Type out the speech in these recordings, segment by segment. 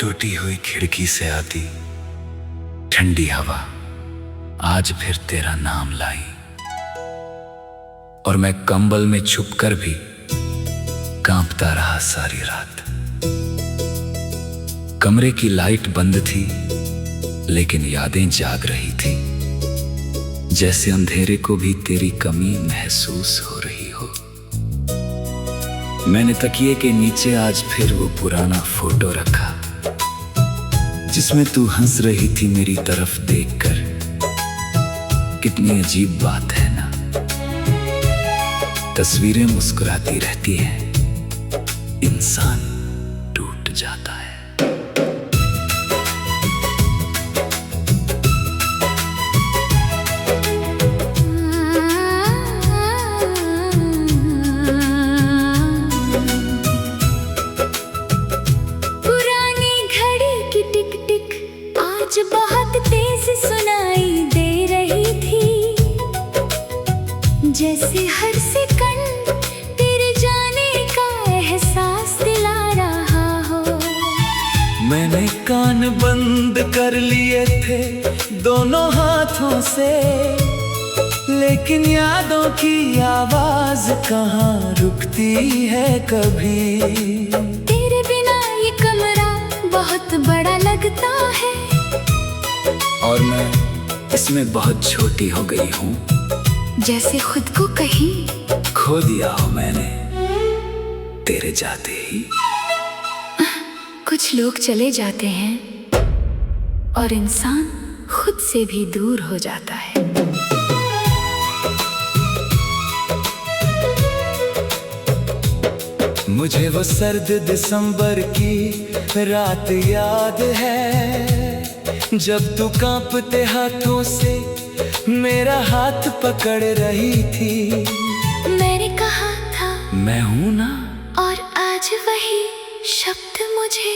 टूटी हुई खिड़की से आती ठंडी हवा आज फिर तेरा नाम लाई, और मैं कंबल में छुपकर भी कांपता रहा सारी रात। कमरे की लाइट बंद थी लेकिन यादें जाग रही थी, जैसे अंधेरे को भी तेरी कमी महसूस हो रही हो। मैंने तकिए के नीचे आज फिर वो पुराना फोटो रखा जिसमें तू हंस रही थी मेरी तरफ देखकर। कितनी अजीब बात है ना, तस्वीरें मुस्कुराती रहती हैं, इंसान टूट जाता है। पुरानी घड़ी की टिक टिक आज बहुत तेज सुनाई दे रही थी, जैसे हर सेकंड तेरे जाने का एहसास दिला रहा हो। मैंने कान बंद कर लिए थे दोनों हाथों से, लेकिन यादों की आवाज कहाँ रुकती है कभी। तेरे बिना ये कमरा बहुत बड़ा लगता है, और मैं इसमें बहुत छोटी हो गई हूँ, जैसे खुद को कहीं खो दिया हो मैंने तेरे जाते ही। कुछ लोग चले जाते हैं और इंसान खुद से भी दूर हो जाता है। मुझे वो सर्द दिसंबर की रात याद है, जब तू कांपते हाथों से मेरा हाथ पकड़ रही थी। मैंने कहा था मैं हूं ना, और आज वही शब्द मुझे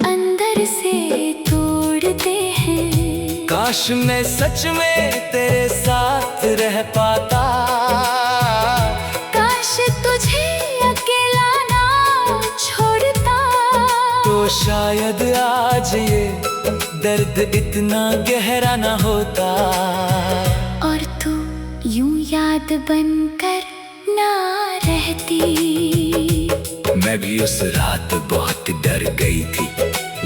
अंदर से तोड़ते हैं। काश मैं सच में तेरे साथ रह पाता, काश तुझे अकेला ना छोड़ता, तो शायद आज ये दर्द इतना गहरा ना होता। और तू यूं याद बनकर ना रहती। मैं भी उस रात बहुत डर गई थी,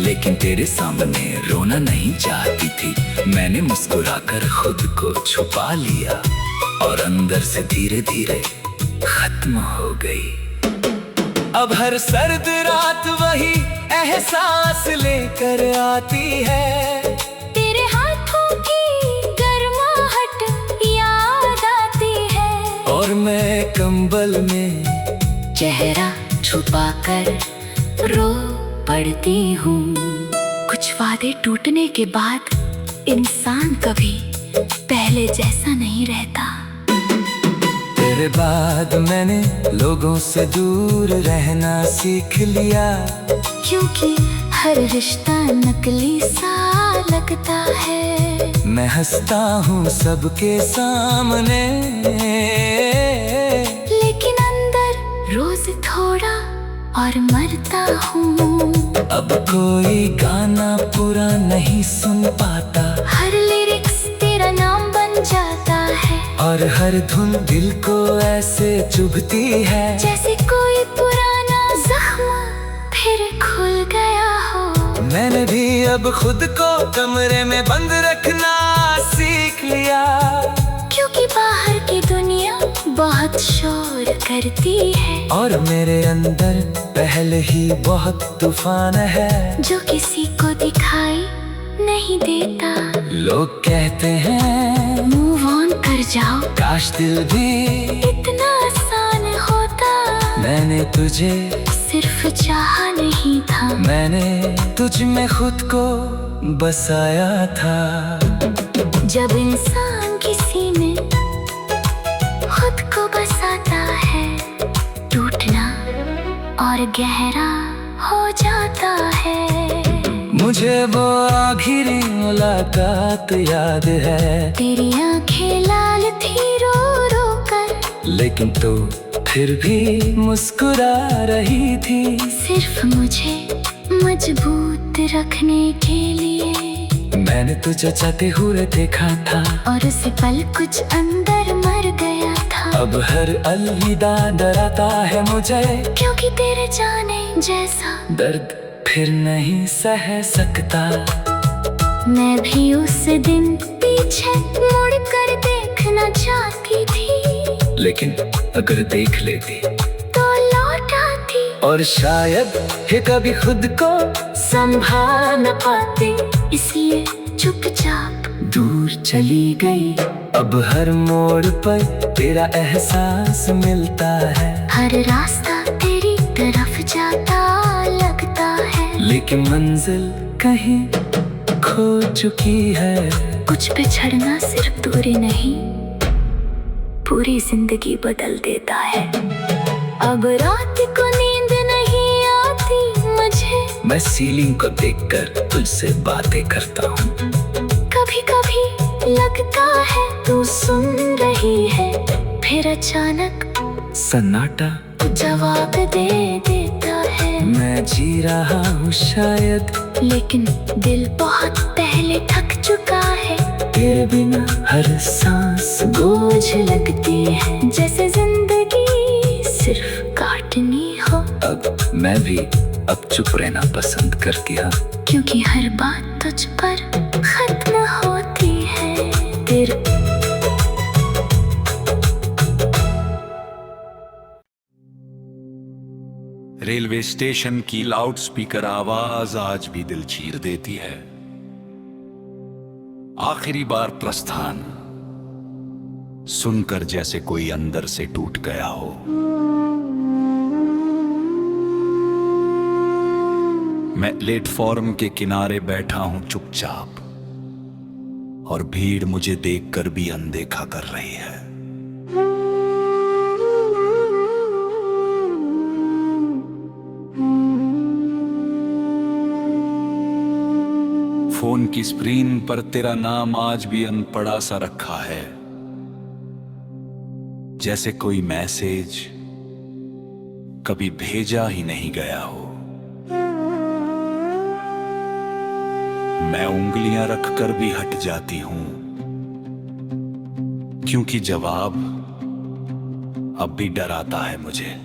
लेकिन तेरे सामने रोना नहीं चाहती थी। मैंने मुस्कुराकर खुद को छुपा लिया, और अंदर से धीरे धीरे खत्म हो गई। अब हर सर्द रात वही एहसास लेकर आती है, तेरे हाथों की गर्माहट याद आती है, और मैं कंबल में चेहरा छुपाकर रो पड़ती हूँ। कुछ वादे टूटने के बाद इंसान कभी पहले जैसा नहीं रहता। तेरे बाद मैंने लोगों से दूर रहना सीख लिया, क्योंकि हर रिश्ता नकली सा लगता है। मैं हंसता हूँ सबके सामने, लेकिन अंदर रोज थोड़ा और मरता हूँ। अब कोई गाना पूरा नहीं सुन पाता, हर लिरिक्स तेरा नाम बन जाता है, और हर धुन दिल को ऐसे चुभती है, जैसे कोई पुराना जख्म फिर खुल गया हो। मैंने भी अब खुद को कमरे में बंद रखना सीख लिया, क्योंकि बाहर की दुनिया बहुत शोर करती है, और मेरे अंदर पहले ही बहुत तूफान है, जो किसी को दिखाई नहीं देता। लोग कहते हैं मूव ऑन कर जाओ, काश दिल भी इतना आसान होता। मैंने तुझे सिर्फ चाहा नहीं था, मैंने तुझ में खुद को बसाया था। जब इंसान किसी में खुद को बसाता है, टूटना और गहरा हो जाता है। मुझे वो आखिरी मुलाकात याद है, तेरी आंखें लाल थी रो रो कर, लेकिन तू फिर भी मुस्कुरा रही थी। सिर्फ मुझे मजबूत रखने के लिए मैंने तुझे जाते हुए देखा था, और उसी पल कुछ अंदर मर गया था। अब हर अलविदा डराता है मुझे, क्योंकि तेरे जाने जैसा दर्द फिर नहीं सह सकता। मैं भी उस दिन पीछे मुड़ कर देखना चाहती थी, लेकिन अगर देख लेती तो लौट आती, और शायद ही कभी खुद को संभाल न पाती। इसलिए चुपचाप दूर चली गई। अब हर मोड़ पर तेरा एहसास मिलता है, हर रास्ता तेरी तरफ जाता लगता है। लेकिन मंजिल कहीं खो चुकी है। कुछ बिछड़ना सिर्फ दूरी नहीं, पूरी जिंदगी बदल देता है। अब रात को नींद नहीं आती मुझे, मैं सीलिंग को देखकर तुझसे बातें करता हूँ। कभी कभी लगता है तू सुन रही है, फिर अचानक सन्नाटा जवाब दे देता है। मैं जी रहा हूँ शायद, लेकिन दिल बहुत पहले थक चुका है। तेरे बिना हर सांस बोझ लगती है, जैसे जिंदगी सिर्फ काटनी हो। अब मैं भी अब चुप रहना पसंद कर दिया, क्योंकि हर बात तुझ पर खत्म होती है। तेरे रेलवे स्टेशन की लाउडस्पीकर आवाज आज भी दिल चीर देती है। आखिरी बार प्रस्थान सुनकर जैसे कोई अंदर से टूट गया हो। मैं प्लेटफॉर्म के किनारे बैठा हूं चुपचाप, और भीड़ मुझे देखकर भी अनदेखा कर रही है। फोन की स्क्रीन पर तेरा नाम आज भी अनपढ़ा सा रखा है, जैसे कोई मैसेज कभी भेजा ही नहीं गया हो। मैं उंगलियां रखकर भी हट जाती हूं, क्योंकि जवाब अब भी डराता है मुझे।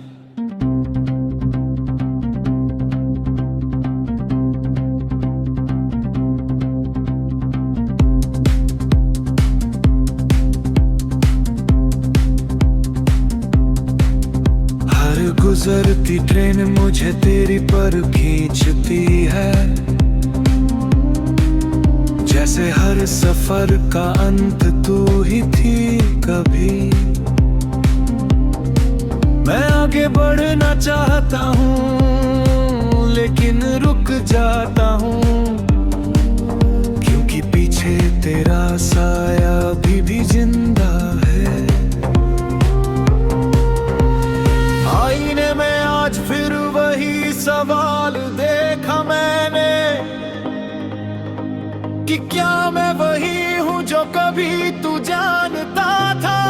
गुजरती ट्रेन मुझे तेरी पर खींचती है, जैसे हर सफर का अंत तू ही थी कभी। मैं आगे बढ़ना चाहता हूँ, लेकिन रुक जाता हूँ, क्योंकि पीछे तेरा साया अभी भी जिंदा है। आईने में आज फिर वही सवाल देखा मैंने, कि क्या मैं वही हूँ जो कभी तू जानता था,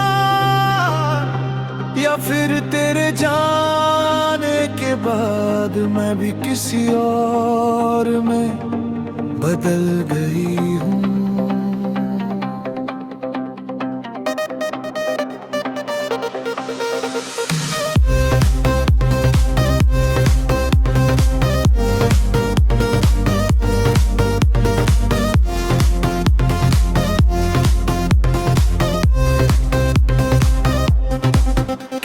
या फिर तेरे जाने के बाद मैं भी किसी और में बदल गई हूँ।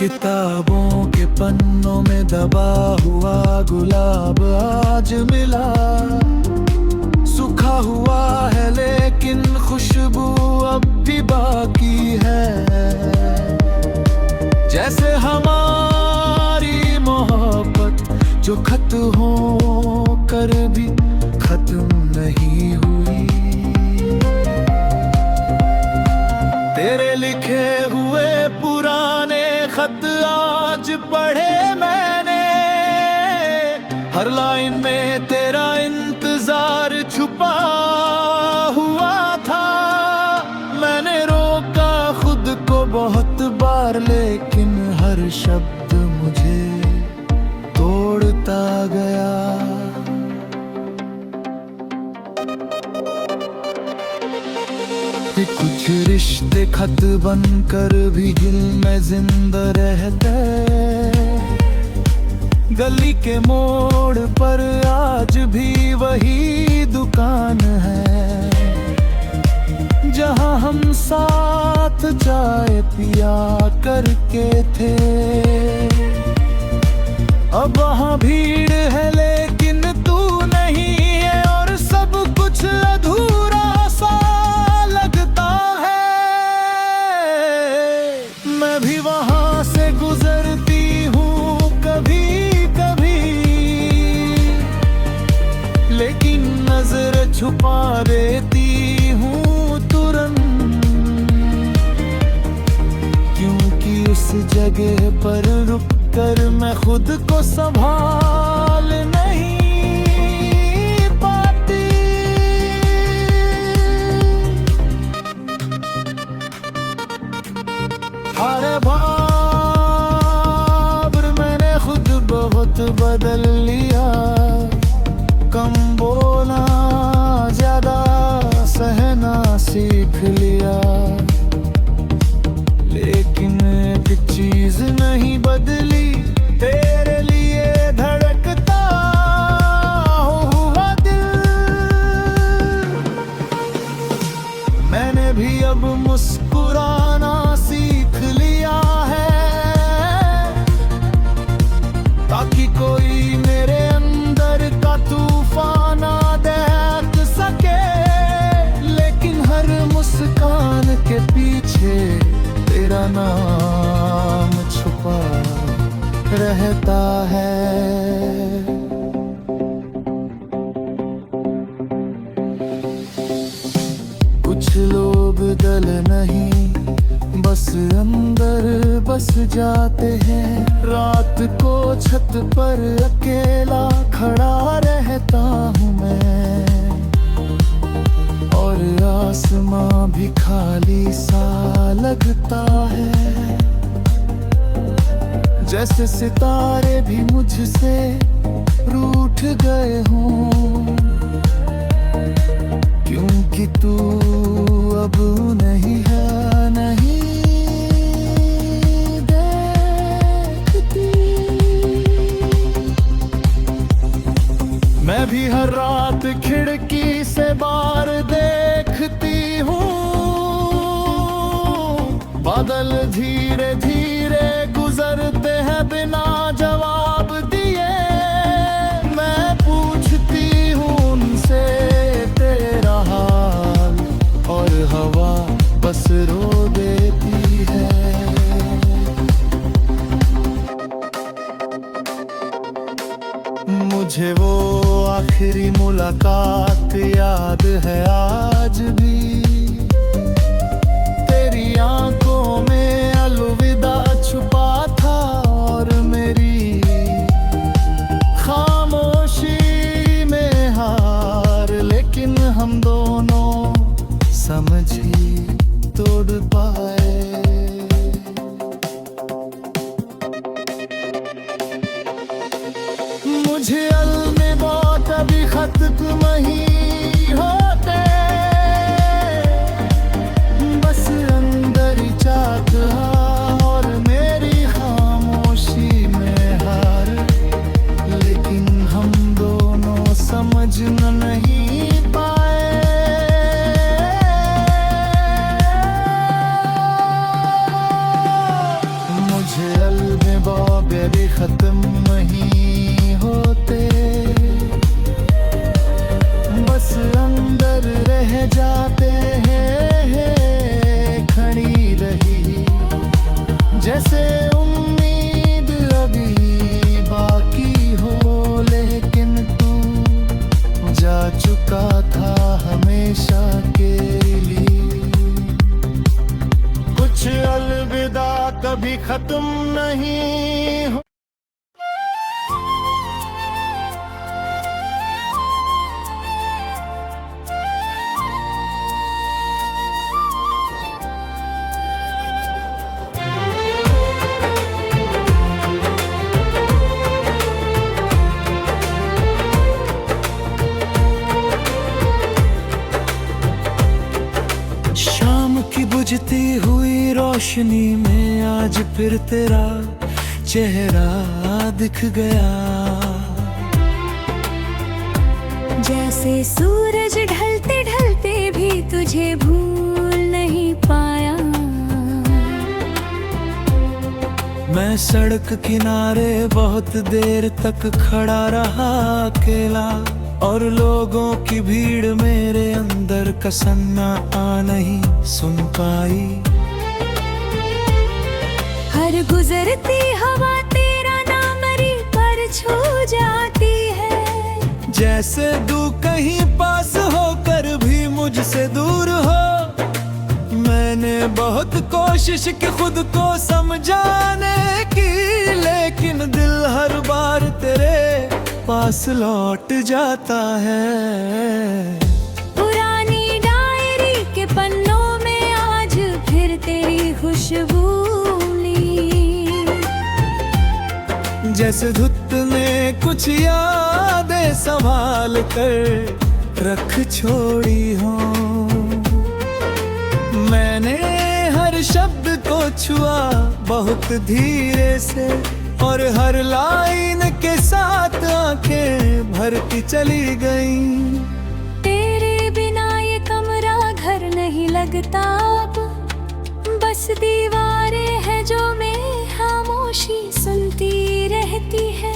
किताबों के पन्नों में दबा हुआ गुलाब आज मिला, सूखा हुआ है लेकिन खुशबू अब भी बाकी है। जैसे हमारी मोहब्बत जो खत्म हो कर भी खत्म नहीं हुई। तेरे लिखे हुए पुराने खत आज पढ़े मैंने, हर लाइन में तेरा इंतजार छुपा हुआ था। मैंने रोका खुद को बहुत बहुत बार, लेकिन हर शब्द मुझे तोड़ता गया। कि कुछ रिश्ते खत बनकर भी दिल में जिंदा रहते। गली के मोड़ पर आज भी वही दुकान है, जहां हम साथ चाय पिया करके थे। अब वहां भीड़ है लेकिन तू नहीं है, और सब कुछ अधूरा सा लगता है। मैं भी वहां से गुजरती हूँ कभी कभी, लेकिन नजर छुपा देती हूँ तुरंत, क्योंकि उस जगह पर रुक कर मैं खुद को संभाल नहीं पाती। अरे भाब्र मैंने खुद बहुत बदल लिया, कम बोलना ज्यादा सहना सीख लिया। लेकिन एक चीज नहीं बदली, तेरे लिए धड़कता हुआ दिल। मैंने भी अब मुस्कुराना सीख लिया है, ताकि कोई मेरे अंदर का तूफान ना देख सके। लेकिन हर मुस्कान के पीछे तेरा नाम छुपा रहता है। कुछ लोग दल नहीं बस अंदर बस जाते हैं। रात को छत पर अकेला खड़ा रहता हूँ मैं, और आसमां भी खाली सा लगता है। जैसे सितारे भी मुझसे रूठ गए हों, क्योंकि तू अब नहीं है, नहीं देखती। मैं भी हर रात खिड़की से बाहर देखती हूँ, बादल धीरे धीरे गुजरते हैं बिना जवाब दिए। मैं पूछती हूँ उनसे तेरा हाल, और हवा बस रो देती है। मुझे वो आखिरी मुलाकात याद है आज भी। तेरी आंखों में अलविदा छुपा था, और मेरी खामोशी में हार। लेकिन हम दोनों समझ ही तोड़ पाए। मुझे अलविदा कभी खत्म ही होते, बस अंदर ही चाहता और मेरी खामोशी में हार। लेकिन हम दोनों समझ नहीं पाए। मुझे अलविदा बेबी खत्म नहीं होते, बस अंदर रह जाते हैं। खड़ी रही जैसे उम्मीद अभी बाकी हो, लेकिन तू जा चुका था हमेशा के लिए। कुछ अलविदा कभी खत्म नहीं हो। रोशनी में आज फिर तेरा चेहरा दिख गया। जैसे सूरज ढलते ढलते भी तुझे भूल नहीं पाया। मैं सड़क किनारे बहुत देर तक खड़ा रहा अकेला, और लोगों की भीड़ मेरे अंदर का सन्नाटा नहीं सुन पाई। हर गुजरती हवा तेरा नाम री पर छू जाती है। जैसे तू कहीं पास होकर भी मुझसे दूर हो। मैंने बहुत कोशिश की खुद को समझाने की, लेकिन दिल हर बार तेरे पास लौट जाता है। पुरानी डायरी के पन्नों में आज फिर तेरी खुशबू ली। जैसे धुत ने कुछ यादें संभाल कर रख छोड़ी हो। मैंने हर शब्द को छुआ बहुत धीरे से, और हर लाइन के साथ आंखें भरती चली गईं। तेरे बिना ये कमरा घर नहीं लगता अब, बस दीवारें हैं जो मैं खामोशी सुनती रहती है।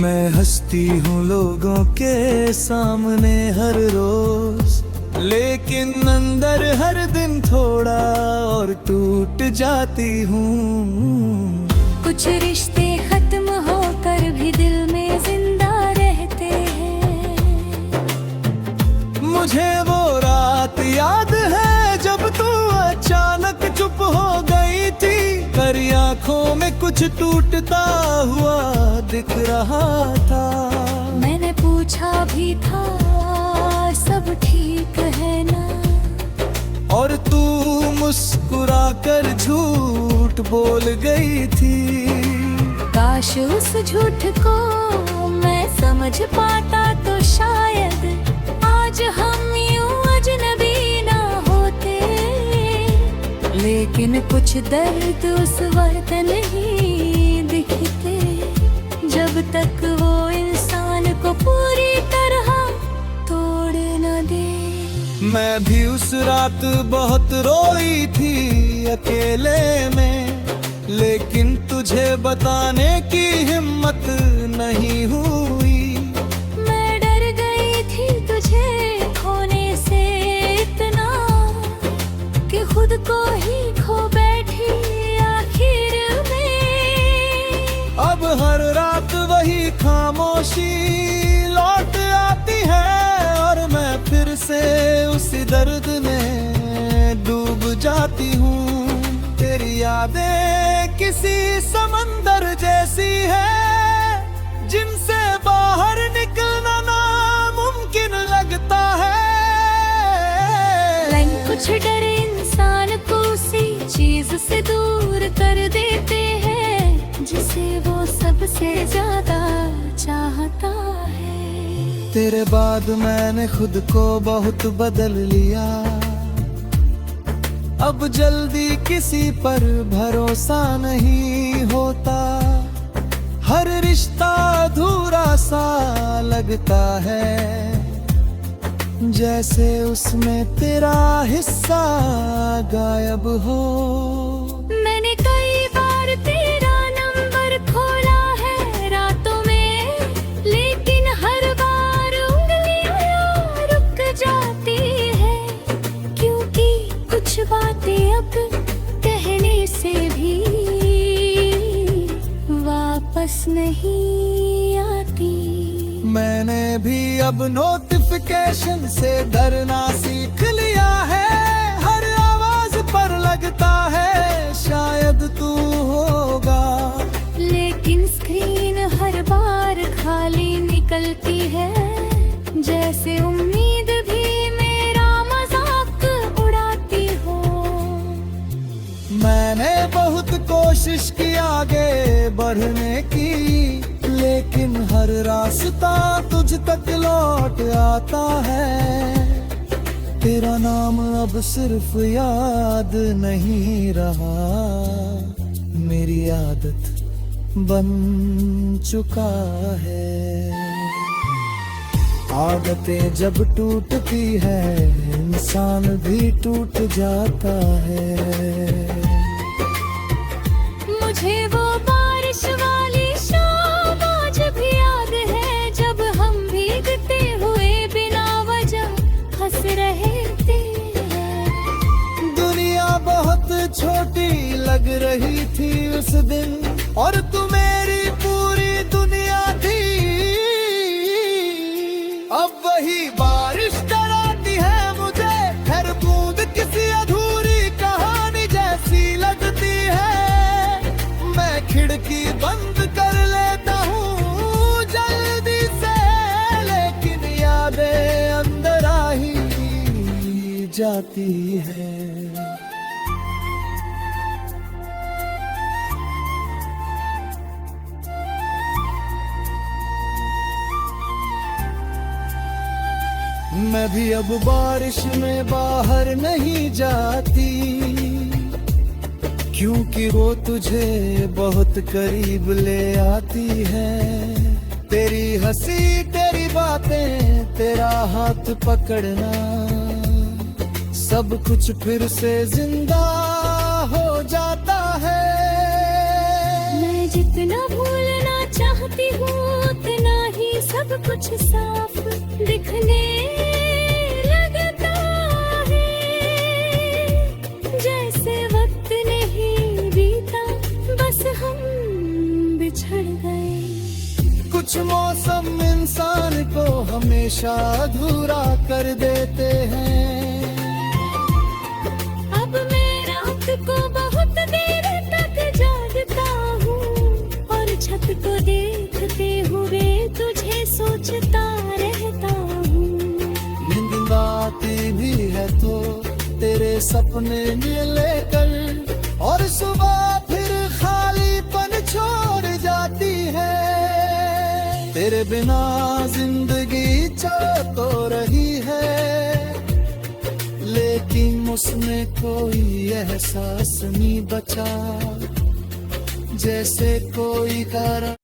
मैं हंसती हूँ लोगों के सामने हर रोज, लेकिन अंदर हर दिन थोड़ा और टूट जाती हूँ। कुछ रिश्ते खत्म होकर भी दिल में जिंदा रहते हैं। मुझे वो रात याद है जब तू अचानक चुप हो गई थी। तेरी आंखों में कुछ टूटता हुआ दिख रहा था। मैंने पूछा भी था सब ठीक है ना, और तू मुस्कुराकर झूठ बोल गई थी। काश उस झूठ को मैं समझ पाता तो शायद आज हम यूं अजनबी ना होते। लेकिन कुछ दर्द उस वक्त नहीं दिखते जब तक वो इंसान को पूरी तरह तोड़ न दे। मैं भी उस रात बहुत रोई थी अकेले में, लेकिन तुझे बताने की हिम्मत नहीं हुई। मैं डर गई थी तुझे खोने से इतना कि खुद को ही खो बैठी आखिर में। अब हर रात वही खामोशी लौट आती है, और मैं फिर से उसी दर्द में डूब जाती हूँ। तेरी यादें किसी समंदर जैसी है, जिनसे बाहर निकलना नामुमकिन लगता है। कुछ डर इंसान को उसी चीज से दूर कर देते हैं जिसे वो सबसे ज्यादा चाहता है। तेरे बाद मैंने खुद को बहुत बदल लिया। अब जल्दी किसी पर भरोसा नहीं होता। हर रिश्ता अधूरा सा लगता है, जैसे उसमें तेरा हिस्सा गायब हो। मैंने कई बार तेरा नंबर खोला है रातों में, लेकिन हर बार उंगलियां रुक जाती है, क्योंकि कुछ बातें अब कहने से भी वापस नहीं आती। मैंने भी अब नोटिफिकेशन से डरना सीख लिया है। हर आवाज पर लगता है शायद तू होगा, लेकिन स्क्रीन हर बार खाली निकलती है, जैसे उम्मीद भी मेरा मजाक उड़ाती हो। मैंने बहुत कोशिश की आगे बढ़ने की, लेकिन हर रास्ता तुझ तक लौट आता है। तेरा नाम अब सिर्फ याद नहीं रहा, मेरी आदत बन चुका है। आदतें जब टूटती है इंसान भी टूट जाता है। मुझे वो बारिश वाली शाम आज भी याद है, जब हम भीगते हुए बिना वजह हंस रहे थे। दुनिया बहुत छोटी लग रही थी उस दिन, और तू मेरी पूरी दुनिया थी। अब वही बारिश डराती है मुझे, हर बूंद किसी अधूरी कहानी जैसी लगती है। मैं खिड़की बंद कर लेता हूँ जल्दी से, लेकिन यादें अंदर आ ही जाती है। मैं भी अब बारिश में बाहर नहीं जाती, क्योंकि वो तुझे बहुत करीब ले आती है। तेरी हंसी, तेरी बातें, तेरा हाथ पकड़ना, सब कुछ फिर से जिंदा हो जाता है। मैं जितना भूलना चाहती हूँ उतना ही सब कुछ साफ दिखने लगता है। जैसे वक्त नहीं बीता, बस हम बिछड़ गए। कुछ मौसम इंसान को हमेशा अधूरा कर देते हैं। अब मैं रात को बहुत देर तक जागता हूँ, और छत को देखते हुए तुझे सोचता रहता हूँ। नींद आती भी है तो तेरे सपने लेकर, और सुबह फिर खालीपन छोड़ जाती है। तेरे बिना जिंदगी चल तो रही है, लेकिन उसमें कोई एहसास नहीं बचा, जैसे कोई कारण